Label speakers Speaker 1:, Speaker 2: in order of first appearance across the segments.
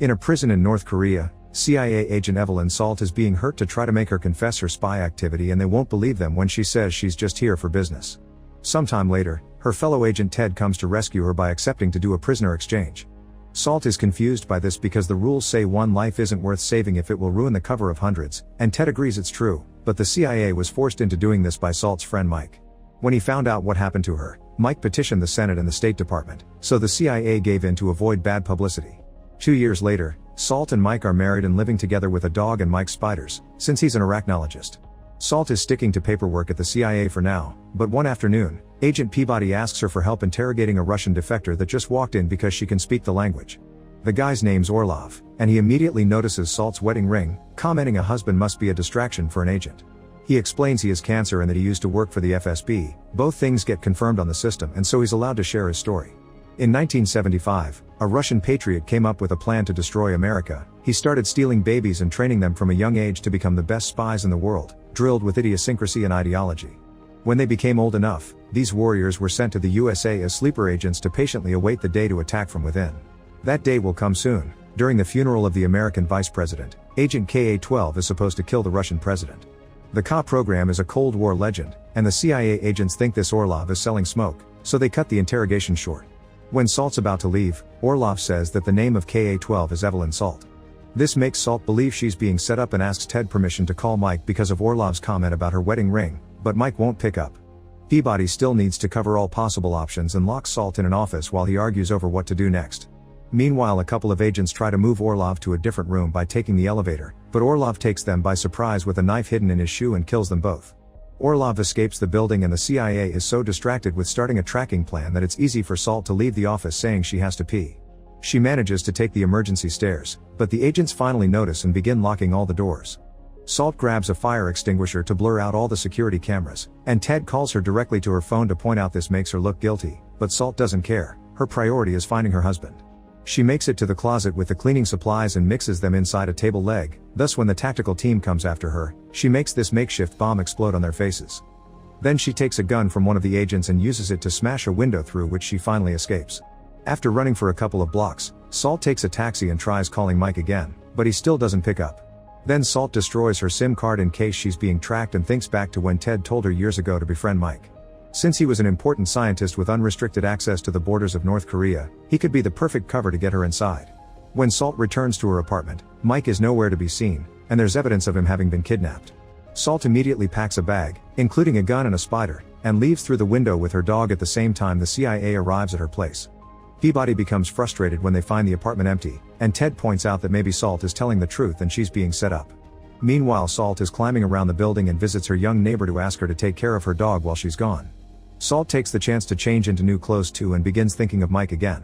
Speaker 1: In a prison in North Korea, CIA agent Evelyn Salt is being hurt to try to make her confess her spy activity, and they won't believe them when she says she's just here for business. Sometime later, her fellow agent Ted comes to rescue her by accepting to do a prisoner exchange. Salt is confused by this because the rules say one life isn't worth saving if it will ruin the cover of hundreds, and Ted agrees it's true, but the CIA was forced into doing this by Salt's friend Mike. When he found out what happened to her, Mike petitioned the Senate and the State Department, so the CIA gave in to avoid bad publicity. 2 years later, Salt and Mike are married and living together with a dog and Mike's spiders, since he's an arachnologist. Salt is sticking to paperwork at the CIA for now, but one afternoon, Agent Peabody asks her for help interrogating a Russian defector that just walked in because she can speak the language. The guy's name's Orlov, and he immediately notices Salt's wedding ring, commenting a husband must be a distraction for an agent. He explains he has cancer and that he used to work for the FSB. Both things get confirmed on the system, and so he's allowed to share his story. In 1975, a Russian patriot came up with a plan to destroy America. He started stealing babies and training them from a young age to become the best spies in the world, drilled with idiosyncrasy and ideology. When they became old enough, these warriors were sent to the USA as sleeper agents to patiently await the day to attack from within. That day will come soon. During the funeral of the American vice president, Agent KA-12 is supposed to kill the Russian president. The KA program is a Cold War legend, and the CIA agents think this Orlov is selling smoke, so they cut the interrogation short. When Salt's about to leave, Orlov says that the name of KA-12 is Evelyn Salt. This makes Salt believe she's being set up and asks Ted permission to call Mike because of Orlov's comment about her wedding ring, but Mike won't pick up. Peabody still needs to cover all possible options and locks Salt in an office while he argues over what to do next. Meanwhile, a couple of agents try to move Orlov to a different room by taking the elevator, but Orlov takes them by surprise with a knife hidden in his shoe and kills them both. Orlov escapes the building, and the CIA is so distracted with starting a tracking plan that it's easy for Salt to leave the office saying she has to pee. She manages to take the emergency stairs, but the agents finally notice and begin locking all the doors. Salt grabs a fire extinguisher to blur out all the security cameras, and Ted calls her directly to her phone to point out this makes her look guilty, but Salt doesn't care. Her priority is finding her husband. She makes it to the closet with the cleaning supplies and mixes them inside a table leg. Thus, when the tactical team comes after her, she makes this makeshift bomb explode on their faces. Then she takes a gun from one of the agents and uses it to smash a window through which she finally escapes. After running for a couple of blocks, Salt takes a taxi and tries calling Mike again, but he still doesn't pick up. Then Salt destroys her SIM card in case she's being tracked and thinks back to when Ted told her years ago to befriend Mike. Since he was an important scientist with unrestricted access to the borders of North Korea, he could be the perfect cover to get her inside. When Salt returns to her apartment, Mike is nowhere to be seen, and there's evidence of him having been kidnapped. Salt immediately packs a bag, including a gun and a spider, and leaves through the window with her dog. At the same time, the CIA arrives at her place. Peabody becomes frustrated when they find the apartment empty, and Ted points out that maybe Salt is telling the truth and she's being set up. Meanwhile, Salt is climbing around the building and visits her young neighbor to ask her to take care of her dog while she's gone. Salt takes the chance to change into new clothes too and begins thinking of Mike again.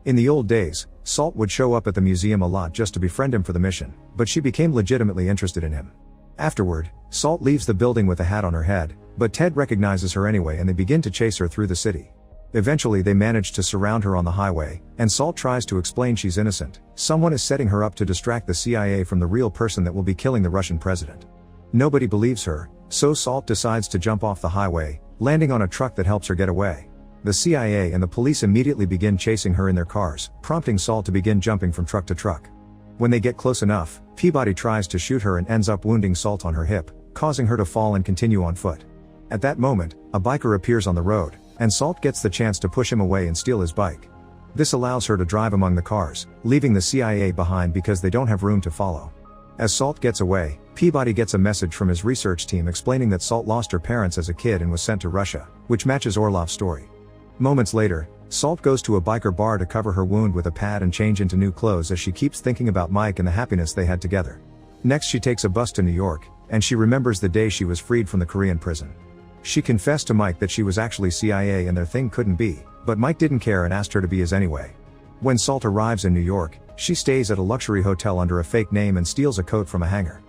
Speaker 1: In the old days, Salt would show up at the museum a lot just to befriend him for the mission, but she became legitimately interested in him. Afterward, Salt leaves the building with a hat on her head, but Ted recognizes her anyway and they begin to chase her through the city. Eventually they manage to surround her on the highway, and Salt tries to explain she's innocent. Someone is setting her up to distract the CIA from the real person that will be killing the Russian president. Nobody believes her, so Salt decides to jump off the highway, landing on a truck that helps her get away. The CIA and the police immediately begin chasing her in their cars, prompting Salt to begin jumping from truck to truck. When they get close enough, Peabody tries to shoot her and ends up wounding Salt on her hip, causing her to fall and continue on foot. At that moment, a biker appears on the road, and Salt gets the chance to push him away and steal his bike. This allows her to drive among the cars, leaving the CIA behind because they don't have room to follow. As Salt gets away, Peabody gets a message from his research team explaining that Salt lost her parents as a kid and was sent to Russia, which matches Orlov's story. Moments later, Salt goes to a biker bar to cover her wound with a pad and change into new clothes as she keeps thinking about Mike and the happiness they had together. Next, she takes a bus to New York, and she remembers the day she was freed from the Korean prison. She confessed to Mike that she was actually CIA and their thing couldn't be, but Mike didn't care and asked her to be his anyway. When Salt arrives in New York, she stays at a luxury hotel under a fake name and steals a coat from a hanger.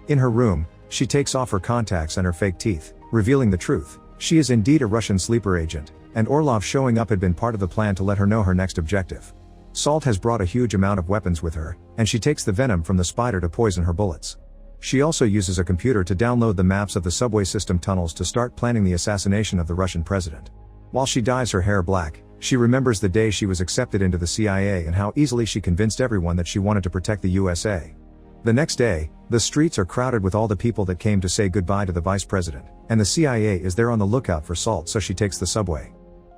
Speaker 1: In her room, she takes off her contacts and her fake teeth, revealing the truth. She is indeed a Russian sleeper agent, and Orlov showing up had been part of the plan to let her know her next objective. Salt has brought a huge amount of weapons with her, and she takes the venom from the spider to poison her bullets. She also uses a computer to download the maps of the subway system tunnels to start planning the assassination of the Russian president. While she dyes her hair black, she remembers the day she was accepted into the CIA and how easily she convinced everyone that she wanted to protect the USA. The next day, the streets are crowded with all the people that came to say goodbye to the vice president, and the CIA is there on the lookout for Salt, so she takes the subway.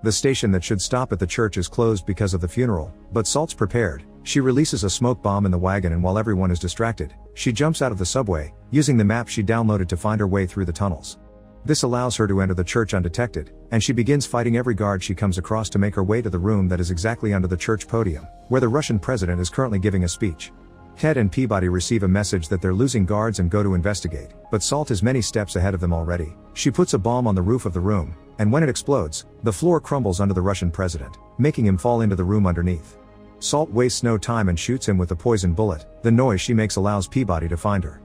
Speaker 1: The station that should stop at the church is closed because of the funeral, but Salt's prepared. She releases a smoke bomb in the wagon, and while everyone is distracted, she jumps out of the subway, using the map she downloaded to find her way through the tunnels. This allows her to enter the church undetected, and she begins fighting every guard she comes across to make her way to the room that is exactly under the church podium, where the Russian president is currently giving a speech. Ted and Peabody receive a message that they're losing guards and go to investigate, but Salt is many steps ahead of them already. She puts a bomb on the roof of the room, and when it explodes, the floor crumbles under the Russian president, making him fall into the room underneath. Salt wastes no time and shoots him with a poison bullet. The noise she makes allows Peabody to find her.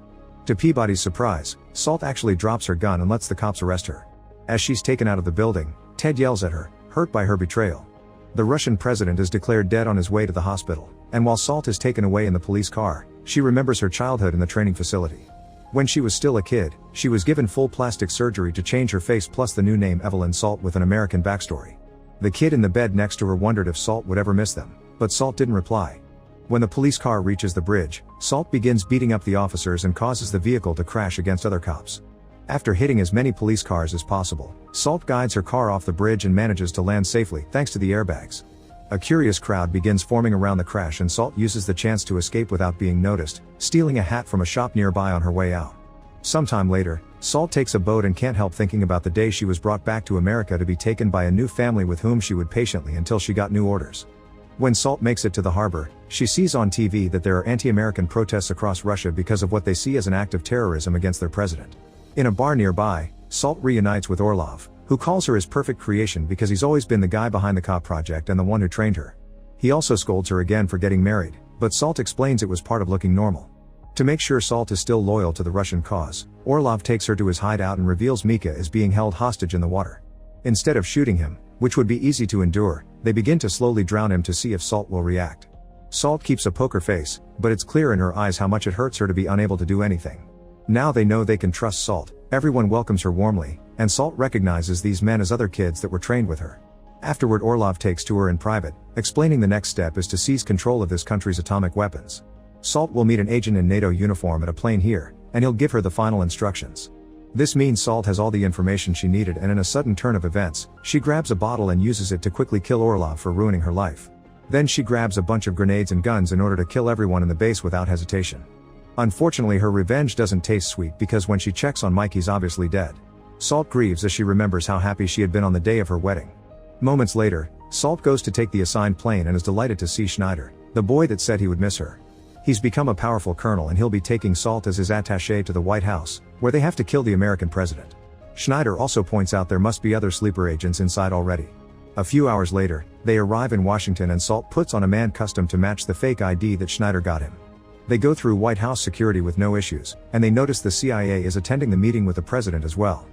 Speaker 1: To Peabody's surprise, Salt actually drops her gun and lets the cops arrest her. As she's taken out of the building, Ted yells at her, hurt by her betrayal. The Russian president is declared dead on his way to the hospital, and while Salt is taken away in the police car, she remembers her childhood in the training facility. When she was still a kid, she was given full plastic surgery to change her face plus the new name Evelyn Salt with an American backstory. The kid in the bed next to her wondered if Salt would ever miss them, but Salt didn't reply. When the police car reaches the bridge, Salt begins beating up the officers and causes the vehicle to crash against other cops. After hitting as many police cars as possible, Salt guides her car off the bridge and manages to land safely thanks to the airbags. A curious crowd begins forming around the crash, and Salt uses the chance to escape without being noticed, stealing a hat from a shop nearby on her way out. Sometime later, Salt takes a boat and can't help thinking about the day she was brought back to America to be taken by a new family with whom she would patiently until she got new orders. When Salt makes it to the harbor, she sees on TV that there are anti-American protests across Russia because of what they see as an act of terrorism against their president. In a bar nearby, Salt reunites with Orlov, who calls her his perfect creation because he's always been the guy behind the cop project and the one who trained her. He also scolds her again for getting married, but Salt explains it was part of looking normal. To make sure Salt is still loyal to the Russian cause, Orlov takes her to his hideout and reveals Mika is being held hostage in the water. Instead of shooting him, which would be easy to endure, they begin to slowly drown him to see if Salt will react. Salt keeps a poker face, but it's clear in her eyes how much it hurts her to be unable to do anything. Now they know they can trust Salt, everyone welcomes her warmly, and Salt recognizes these men as other kids that were trained with her. Afterward, Orlov takes to her in private, explaining the next step is to seize control of this country's atomic weapons. Salt will meet an agent in NATO uniform at a plane here, and he'll give her the final instructions. This means Salt has all the information she needed, and in a sudden turn of events, she grabs a bottle and uses it to quickly kill Orlov for ruining her life. Then she grabs a bunch of grenades and guns in order to kill everyone in the base without hesitation. Unfortunately, her revenge doesn't taste sweet because when she checks on Mike, he's obviously dead. Salt grieves as she remembers how happy she had been on the day of her wedding. Moments later, Salt goes to take the assigned plane and is delighted to see Schneider, the boy that said he would miss her. He's become a powerful colonel and he'll be taking Salt as his attaché to the White House, where they have to kill the American president. Schneider also points out there must be other sleeper agents inside already. A few hours later, they arrive in Washington and Salt puts on a man custom to match the fake ID that Schneider got him. They go through White House security with no issues, and they notice the CIA is attending the meeting with the president as well.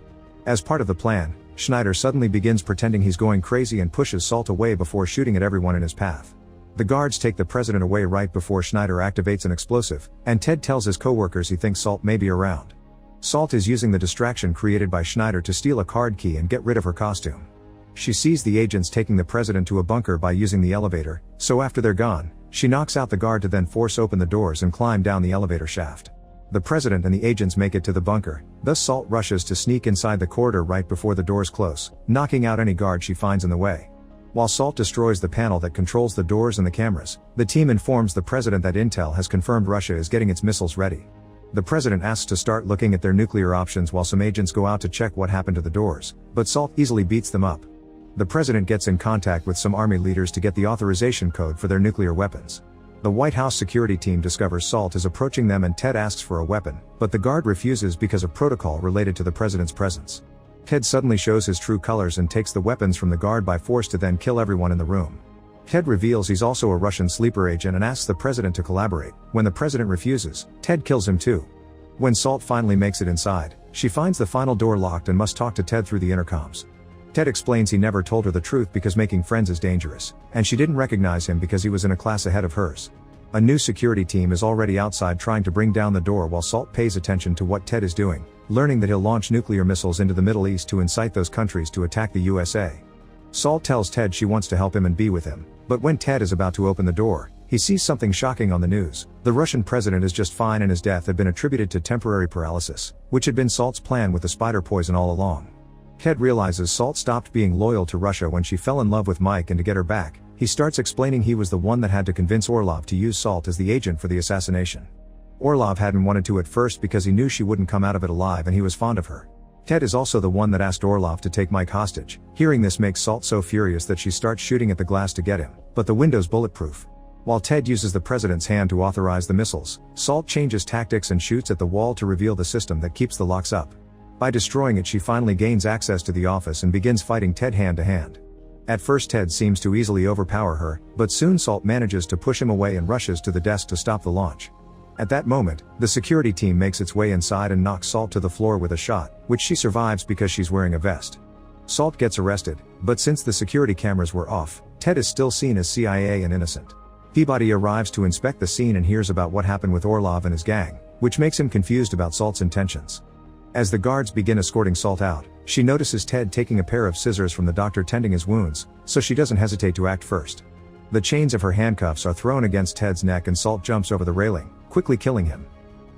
Speaker 1: As part of the plan, Schneider suddenly begins pretending he's going crazy and pushes Salt away before shooting at everyone in his path. The guards take the president away right before Schneider activates an explosive, and Ted tells his coworkers he thinks Salt may be around. Salt is using the distraction created by Schneider to steal a card key and get rid of her costume. She sees the agents taking the president to a bunker by using the elevator, so after they're gone, she knocks out the guard to then force open the doors and climb down the elevator shaft. The president and the agents make it to the bunker, thus Salt rushes to sneak inside the corridor right before the doors close, knocking out any guard she finds in the way. While Salt destroys the panel that controls the doors and the cameras, the team informs the president that Intel has confirmed Russia is getting its missiles ready. The president asks to start looking at their nuclear options while some agents go out to check what happened to the doors, but Salt easily beats them up. The president gets in contact with some army leaders to get the authorization code for their nuclear weapons. The White House security team discovers Salt is approaching them and Ted asks for a weapon, but the guard refuses because of protocol related to the president's presence. Ted suddenly shows his true colors and takes the weapons from the guard by force to then kill everyone in the room. Ted reveals he's also a Russian sleeper agent and asks the president to collaborate. When the president refuses, Ted kills him too. When Salt finally makes it inside, she finds the final door locked and must talk to Ted through the intercoms. Ted explains he never told her the truth because making friends is dangerous, and she didn't recognize him because he was in a class ahead of hers. A new security team is already outside trying to bring down the door while Salt pays attention to what Ted is doing, learning that he'll launch nuclear missiles into the Middle East to incite those countries to attack the USA. Salt tells Ted she wants to help him and be with him, but when Ted is about to open the door, he sees something shocking on the news. The Russian president is just fine and his death had been attributed to temporary paralysis, which had been Salt's plan with the spider poison all along. Ted realizes Salt stopped being loyal to Russia when she fell in love with Mike, and to get her back, he starts explaining he was the one that had to convince Orlov to use Salt as the agent for the assassination. Orlov hadn't wanted to at first because he knew she wouldn't come out of it alive and he was fond of her. Ted is also the one that asked Orlov to take Mike hostage. Hearing this makes Salt so furious that she starts shooting at the glass to get him, but the window's bulletproof. While Ted uses the president's hand to authorize the missiles, Salt changes tactics and shoots at the wall to reveal the system that keeps the locks up. By destroying it, she finally gains access to the office and begins fighting Ted hand to hand. At first Ted seems to easily overpower her, but soon Salt manages to push him away and rushes to the desk to stop the launch. At that moment, the security team makes its way inside and knocks Salt to the floor with a shot, which she survives because she's wearing a vest. Salt gets arrested, but since the security cameras were off, Ted is still seen as CIA and innocent. Peabody arrives to inspect the scene and hears about what happened with Orlov and his gang, which makes him confused about Salt's intentions. As the guards begin escorting Salt out, she notices Ted taking a pair of scissors from the doctor tending his wounds, so she doesn't hesitate to act first. The chains of her handcuffs are thrown against Ted's neck and Salt jumps over the railing, quickly killing him.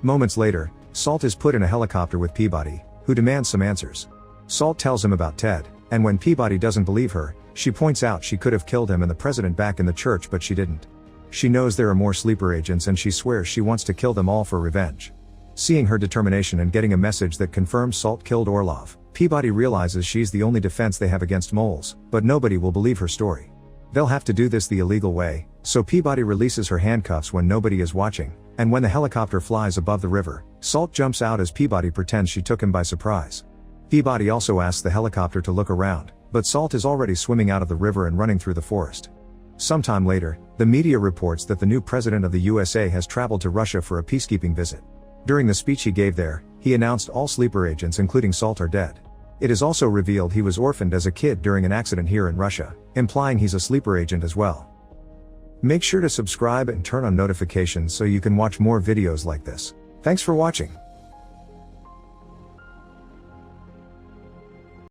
Speaker 1: Moments later, Salt is put in a helicopter with Peabody, who demands some answers. Salt tells him about Ted, and when Peabody doesn't believe her, she points out she could have killed him and the president back in the church, but she didn't. She knows there are more sleeper agents and she swears she wants to kill them all for revenge. Seeing her determination and getting a message that confirms Salt killed Orlov, Peabody realizes she's the only defense they have against moles, but nobody will believe her story. They'll have to do this the illegal way, so Peabody releases her handcuffs when nobody is watching, and when the helicopter flies above the river, Salt jumps out as Peabody pretends she took him by surprise. Peabody also asks the helicopter to look around, but Salt is already swimming out of the river and running through the forest. Sometime later, the media reports that the new president of the USA has traveled to Russia for a peacekeeping visit. During the speech he gave there, he announced all sleeper agents including Salt are dead. It is also revealed he was orphaned as a kid during an accident here in Russia, implying he's a sleeper agent as well. Make sure to subscribe and turn on notifications so you can watch more videos like this. Thanks for watching.